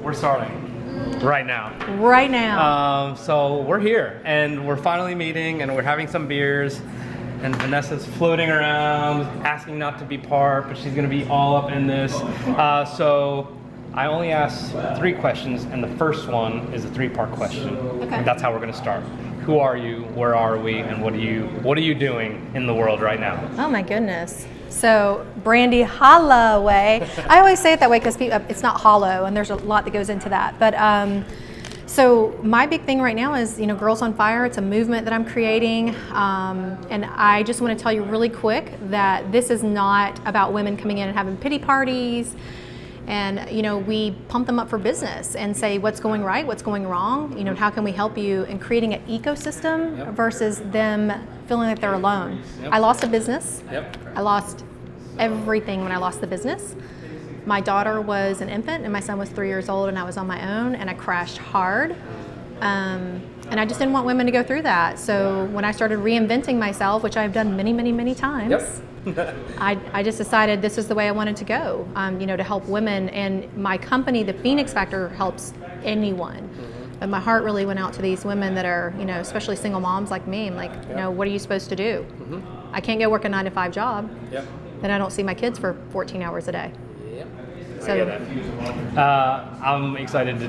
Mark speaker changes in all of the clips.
Speaker 1: We're starting right now.
Speaker 2: Right now.
Speaker 1: So we're here, and we're finally meeting, and we're having some beers, and Vanessa's floating around, asking not to be part, but she's going to be all up in this. So I only asked 3 questions, and the first one is a 3-part question.
Speaker 2: Okay.
Speaker 1: And that's how we're going to start. Who are you? Where are we? And what are you doing in the world right now?
Speaker 2: Oh my goodness. So Brandy Hollaway. I always say it that way because it's not hollow, and there's a lot that goes into that. But so my big thing right now is, Girls on Fire. It's a movement that I'm creating, and I just want to tell you really quick that this is not about women coming in and having pity parties. And, we pump them up for business and say what's going right, what's going wrong, how can we help you in creating an ecosystem versus them feeling like they're alone. I lost a business. I lost everything when I lost the business. My daughter was an infant and my son was 3 years old, and I was on my own, and I crashed hard. And I just didn't want women to go through that. So when I started reinventing myself, which I've done many, many, many times, I just decided this is the way I wanted to go, to help women. And my company, the Phoenix Factor, helps anyone. But my heart really went out to these women that are, especially single moms like me. I'm like, what are you supposed to do? I can't go work a 9-to-5 job. Then I don't see my kids for 14 hours a day. So
Speaker 1: I'm excited to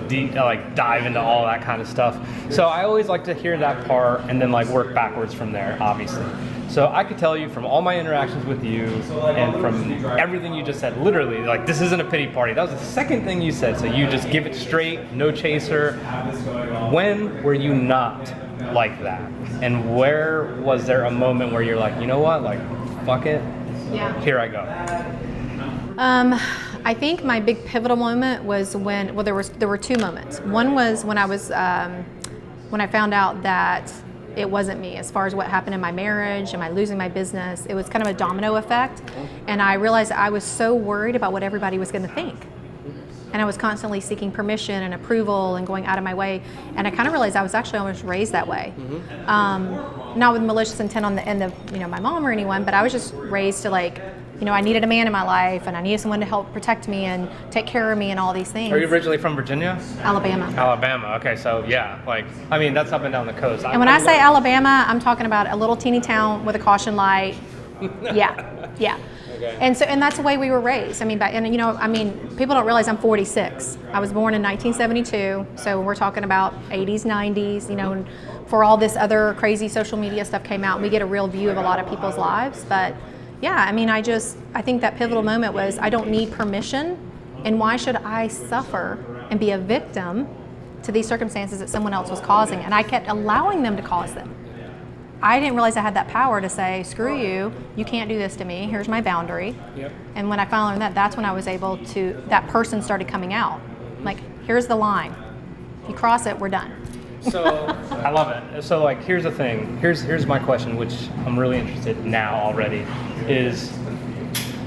Speaker 1: dive into all that kind of stuff. So I always like to hear that part and then work backwards from there, obviously. So I could tell you from all my interactions with you and from everything you just said, literally, this isn't a pity party. That was the second thing you said. So you just give it straight, no chaser. When were you not like that? And where was there a moment where you're like, you know what, fuck it, here I go?
Speaker 2: I think my big pivotal moment was when, there were 2 moments. One was when I was, when I found out that it wasn't me as far as what happened in my marriage and losing my business. It was kind of a domino effect. And I realized that I was so worried about what everybody was going to think. And I was constantly seeking permission and approval and going out of my way. And I kind of realized I was actually almost raised that way. Not with malicious intent on the end of, my mom or anyone, but I was just raised to I needed a man in my life, and I needed someone to help protect me and take care of me and all these things.
Speaker 1: Are you originally from Virginia?
Speaker 2: Alabama.
Speaker 1: Alabama. Okay, so that's up and down the coast.
Speaker 2: And when I say Alabama, I'm talking about a little teeny town with a caution light. Yeah. Okay. And that's the way we were raised. People don't realize I'm 46. I was born in 1972, so we're talking about 80s, 90s, and before all this other crazy social media stuff came out, we get a real view of a lot of people's lives. But yeah, I think that pivotal moment was I don't need permission, and why should I suffer and be a victim to these circumstances that someone else was causing? And I kept allowing them to cause them. I didn't realize I had that power to say, screw you, you can't do this to me, here's my boundary. And when I finally learned that, that's when I was able to, that person started coming out. Here's the line. If you cross it, we're done.
Speaker 1: So I love it. So here's the thing. Here's my question, which I'm really interested in now already, is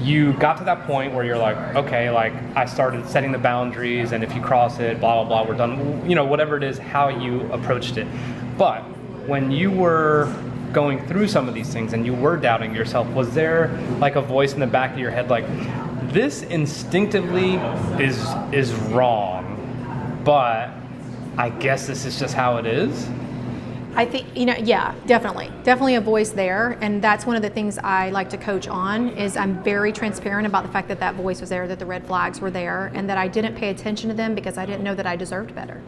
Speaker 1: you got to that point where you're okay, I started setting the boundaries, and if you cross it, blah, blah, blah, we're done. Whatever it is, how you approached it. But when you were going through some of these things and you were doubting yourself, was there a voice in the back of your head this instinctively is wrong, but I guess this is just how it is?
Speaker 2: I think, definitely a voice there. And that's one of the things I like to coach on is I'm very transparent about the fact that voice was there, that the red flags were there, and that I didn't pay attention to them because I didn't know that I deserved better.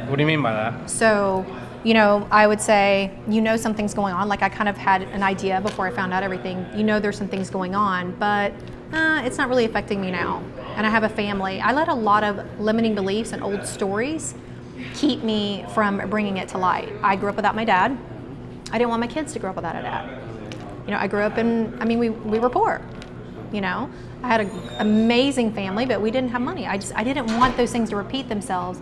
Speaker 1: What do you mean by that?
Speaker 2: So, I would say, something's going on. I kind of had an idea before I found out everything. There's some things going on, but it's not really affecting me now. And I have a family. I let a lot of limiting beliefs and old stories keep me from bringing it to light. I grew up without my dad. I didn't want my kids to grow up without a dad. I grew up we were poor. I had an amazing family, but we didn't have money. I didn't want those things to repeat themselves.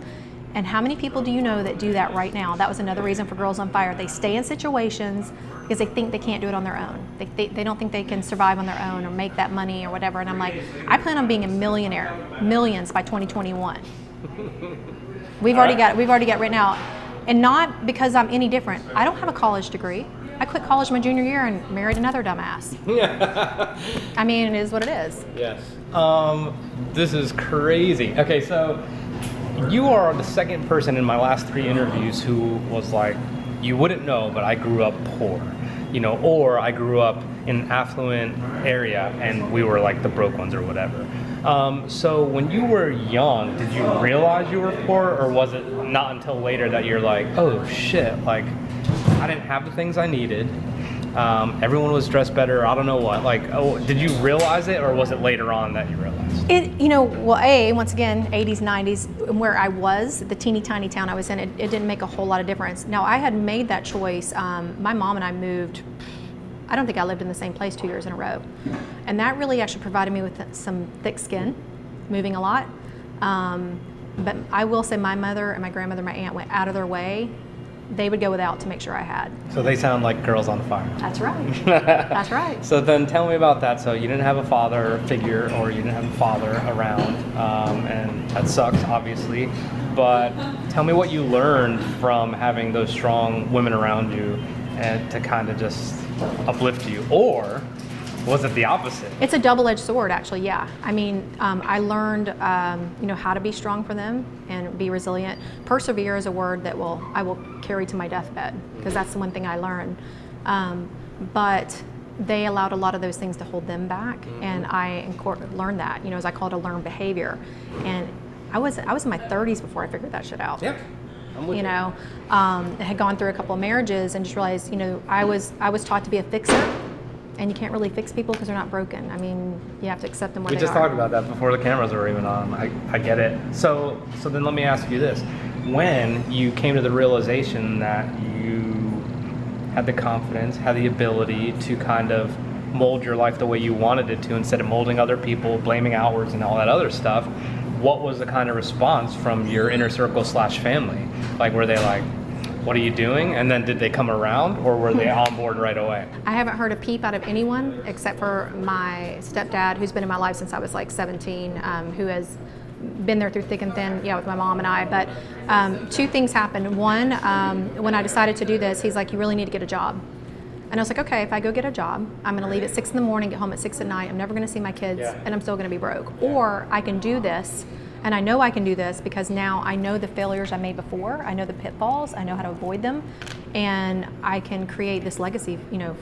Speaker 2: And how many people do you know that do that right now? That was another reason for Girls on Fire. They stay in situations because they think they can't do it on their own. They don't think they can survive on their own or make that money or whatever. And I'm I plan on being a millionaire, millions by 2021. We've already got right now, and not because I'm any different. I don't have a college degree. I quit college my junior year and married another dumbass. It is what it is.
Speaker 1: Yes. This is crazy. Okay, so you are the second person in my last 3 interviews who was like, you wouldn't know, but I grew up poor, or I grew up in an affluent area and we were like the broke ones or whatever. So when you were young, did you realize you were poor, or was it not until later that you're like, oh shit, like I didn't have the things I needed. Everyone was dressed better. I don't know what. Like, did you realize it, or was it later on that you realized?
Speaker 2: Once again, 80s, 90s, where I was, the teeny tiny town I was in, it didn't make a whole lot of difference. Now, I had made that choice. My mom and I moved. I don't think I lived in the same place 2 years in a row, and that really actually provided me with some thick skin, moving a lot. But I will say, my mother and my grandmother, my aunt went out of their way. They would go without to make sure I had.
Speaker 1: So they sound like girls on fire.
Speaker 2: That's right. That's right.
Speaker 1: So then tell me about that. So you didn't have a father figure, or you didn't have a father around, and that sucks, obviously. But tell me what you learned from having those strong women around you, and to kind of just uplift you. Or was it the opposite?
Speaker 2: It's a double-edged sword, actually. Yeah. I mean, I learned, how to be strong for them and be resilient. Persevere is a word that I will carry to my deathbed, because that's the one thing I learned. But they allowed a lot of those things to hold them back, and I learned that. As I call it, a learned behavior. And I was in my 30s before I figured that shit out.
Speaker 1: Yeah.
Speaker 2: I had gone through a couple of marriages and just realized, I was taught to be a fixer. And you can't really fix people because they're not broken. I mean, you have to accept them where they are.
Speaker 1: We just talked about that before the cameras were even on. I get it. So then let me ask you this. When you came to the realization that you had the confidence, had the ability to kind of mold your life the way you wanted it to, instead of molding other people, blaming outwards and all that other stuff, what was the kind of response from your inner circle / family? Like, were they like, what are you doing? And then did they come around, or were they on board right away?
Speaker 2: I haven't heard a peep out of anyone except for my stepdad, who's been in my life since I was like 17, who has been there through thick and thin, with my mom and I. But 2 things happened. One, when I decided to do this, he's like, you really need to get a job. And I was like, okay, if I go get a job, I'm going to leave at 6 in the morning, get home at 6 at night. I'm never going to see my kids, and I'm still going to be broke. Or I can do this. And I know I can do this because now I know the failures I made before. I know the pitfalls. I know how to avoid them. And I can create this legacy,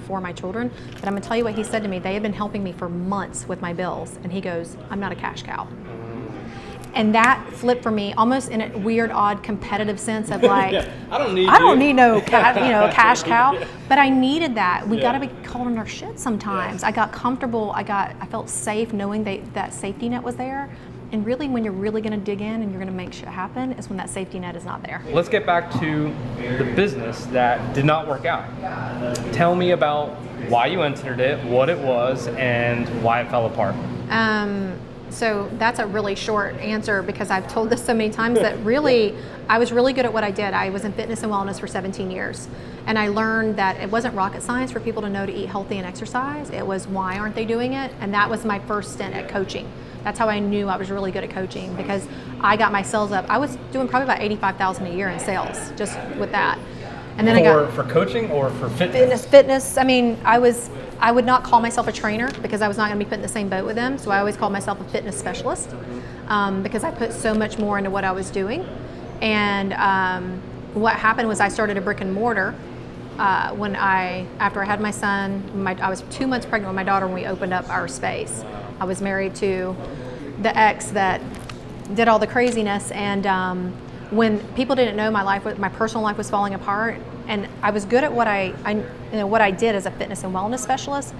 Speaker 2: for my children. But I'm going to tell you what he said to me. They had been helping me for months with my bills. And he goes, I'm not a cash cow. And that flipped for me almost in a weird, odd, competitive sense of like,
Speaker 1: I don't need
Speaker 2: no cash cow. But I needed that. We got to be called on our shit sometimes.
Speaker 1: Yeah.
Speaker 2: I got comfortable. I felt safe knowing that safety net was there. And really, when you're really going to dig in and you're going to make shit happen, is when that safety net is not there.
Speaker 1: Let's get back to the business that did not work out. Tell me about why you entered it, what it was, and why it fell apart.
Speaker 2: So that's a really short answer, because I've told this so many times that really, I was really good at what I did. I was in fitness and wellness for 17 years. And I learned that it wasn't rocket science for people to know to eat healthy and exercise. It was, why aren't they doing it? And that was my first stint at coaching. That's how I knew I was really good at coaching, because I got my sales up. I was doing probably about $85,000 a year in sales just with that. And then
Speaker 1: for coaching or for fitness?
Speaker 2: Fitness. I mean, I would not call myself a trainer, because I was not going to be put in the same boat with them. So I always called myself a fitness specialist, because I put so much more into what I was doing. And what happened was I started a brick and mortar after I had my son. I was 2 months pregnant with my daughter when we opened up our space. I was married to the ex that did all the craziness, and when people didn't know my personal life was falling apart, and I was good at what I did as a fitness and wellness specialist.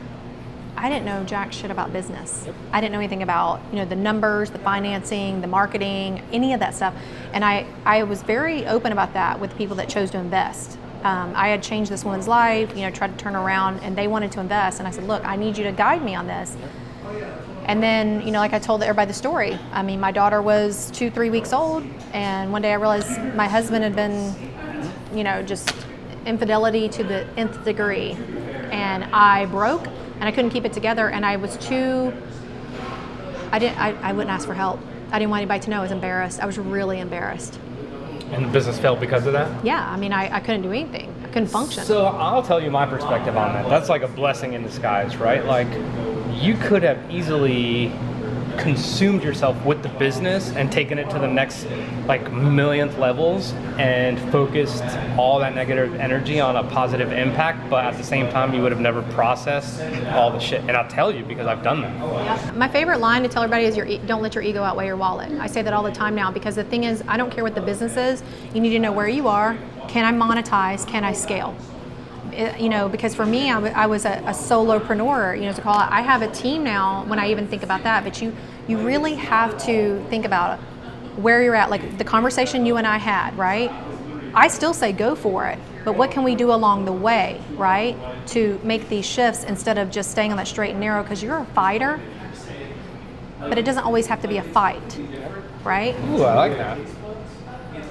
Speaker 2: I didn't know jack shit about business. I didn't know anything about the numbers, the financing, the marketing, any of that stuff. And I was very open about that with people that chose to invest. I had changed this woman's life, tried to turn around, and they wanted to invest. And I said, look, I need you to guide me on this. And then, like I told everybody the story. I mean, my daughter was 2-3 weeks old, and one day I realized my husband had been, just infidelity to the nth degree. And I broke, and I couldn't keep it together, and I was I wouldn't ask for help. I didn't want anybody to know. I was embarrassed. I was really embarrassed.
Speaker 1: And the business failed because of that?
Speaker 2: Yeah, I mean, I couldn't do anything. I couldn't function.
Speaker 1: So I'll tell you my perspective on that. That's like a blessing in disguise, right? Like, you could have easily consumed yourself with the business and taken it to the next like millionth levels and focused all that negative energy on a positive impact, but at the same time you would have never processed all the shit. And I'll tell you because I've done that.
Speaker 2: Yeah. My favorite line to tell everybody is don't let your ego outweigh your wallet. I say that all the time now because the thing is, I don't care what the business is, you need to know where you are. Can I monetize? Can I scale? Because for me, I was a solopreneur, to call it. I have a team now when I even think about that, but you really have to think about where you're at. Like the conversation you and I had, right? I still say go for it, but what can we do along the way, right? To make these shifts instead of just staying on that straight and narrow, because you're a fighter, but it doesn't always have to be a fight, right?
Speaker 1: Ooh, I like that.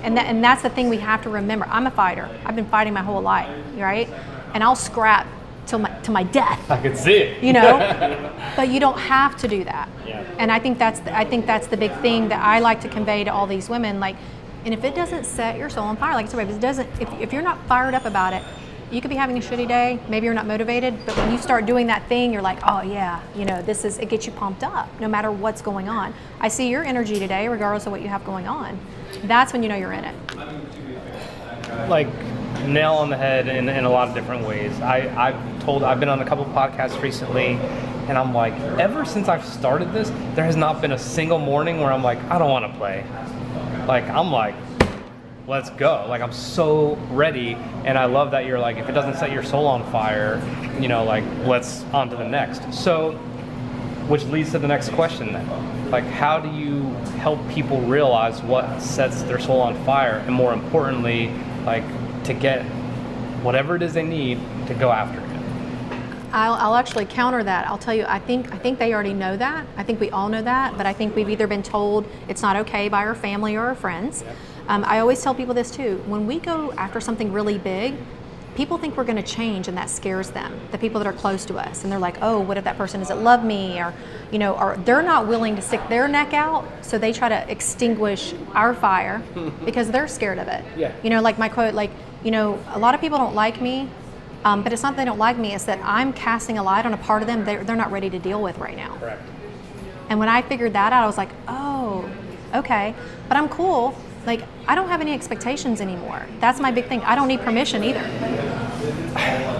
Speaker 2: And that's the thing we have to remember. I'm a fighter. I've been fighting my whole life, right? And I'll scrap to my death.
Speaker 1: I can see it.
Speaker 2: But you don't have to do that.
Speaker 1: Yeah.
Speaker 2: And I think that's the big thing that I like to convey to all these women. Like, and if it doesn't set your soul on fire, like I said, if you're not fired up about it, you could be having a shitty day. Maybe you're not motivated, but when you start doing that thing, you're like, oh yeah, it gets you pumped up no matter what's going on. I see your energy today, regardless of what you have going on. That's when you know you're in it.
Speaker 1: Like nail on the head in a lot of different ways. I've been on a couple podcasts recently, and I'm like, ever since I've started this, there has not been a single morning where I'm like, I don't want to play. Like I'm like, let's go. Like I'm so ready, and I love that you're like, if it doesn't set your soul on fire, like let's on to the next. So, which leads to the next question then. Like, how do you help people realize what sets their soul on fire, and more importantly, like to get whatever it is they need to go after it?
Speaker 2: I'll actually counter that. I'll tell you, I think they already know that. I think we all know that, but I think we've either been told it's not okay by our family or our friends. Yep. I always tell people this too. When we go after something really big, people think we're going to change, and that scares them, the people that are close to us. And they're like, oh, what if that person doesn't love me? Or, or they're not willing to stick their neck out, so they try to extinguish our fire because they're scared of it.
Speaker 1: Yeah.
Speaker 2: Like my quote, a lot of people don't like me, but it's not that they don't like me, it's that I'm casting a light on a part of them they're not ready to deal with right now.
Speaker 1: Correct.
Speaker 2: And when I figured that out, I was like, oh, okay, but I'm cool. Like, I don't have any expectations anymore. That's my big thing. I don't need permission either.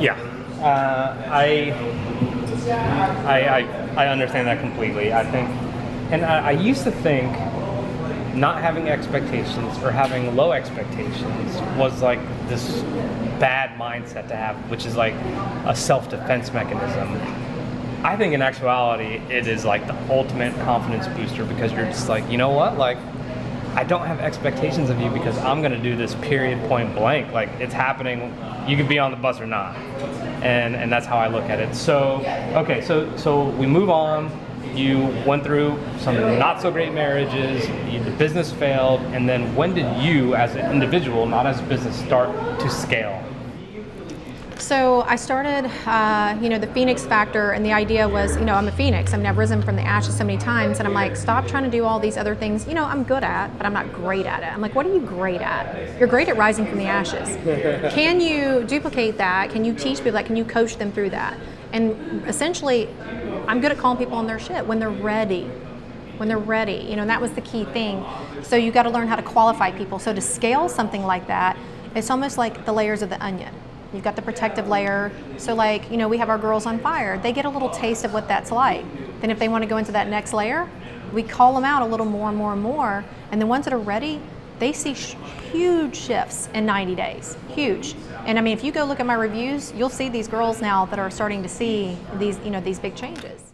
Speaker 1: Yeah, I understand that completely. I think, and I used to think not having expectations or having low expectations was like this bad mindset to have, which is like a self-defense mechanism. I think in actuality, it is like the ultimate confidence booster, because you're just like, you know what, like, I don't have expectations of you because I'm going to do this period, point blank. Like, it's happening. You could be on the bus or not. And that's how I look at it. So, okay, so we move on. You went through some not so great marriages. The business failed. And then when did you, as an individual, not as a business, start to scale?
Speaker 2: So I started, the Phoenix Factor, and the idea was, I'm a Phoenix. I mean, I've risen from the ashes so many times, and I'm like, stop trying to do all these other things, I'm good at, but I'm not great at it. I'm like, what are you great at? You're great at rising from the ashes. Can you duplicate that? Can you teach people that? Can you coach them through that? And essentially, I'm good at calling people on their shit when they're ready. When they're ready, and that was the key thing. So you got to learn how to qualify people. So to scale something like that, it's almost like the layers of the onion. You've got the protective layer. So we have our girls on fire. They get a little taste of what that's like. Then if they want to go into that next layer, we call them out a little more and more and more. And the ones that are ready, they see huge shifts in 90 days. Huge. And I mean, if you go look at my reviews, you'll see these girls now that are starting to see these big changes.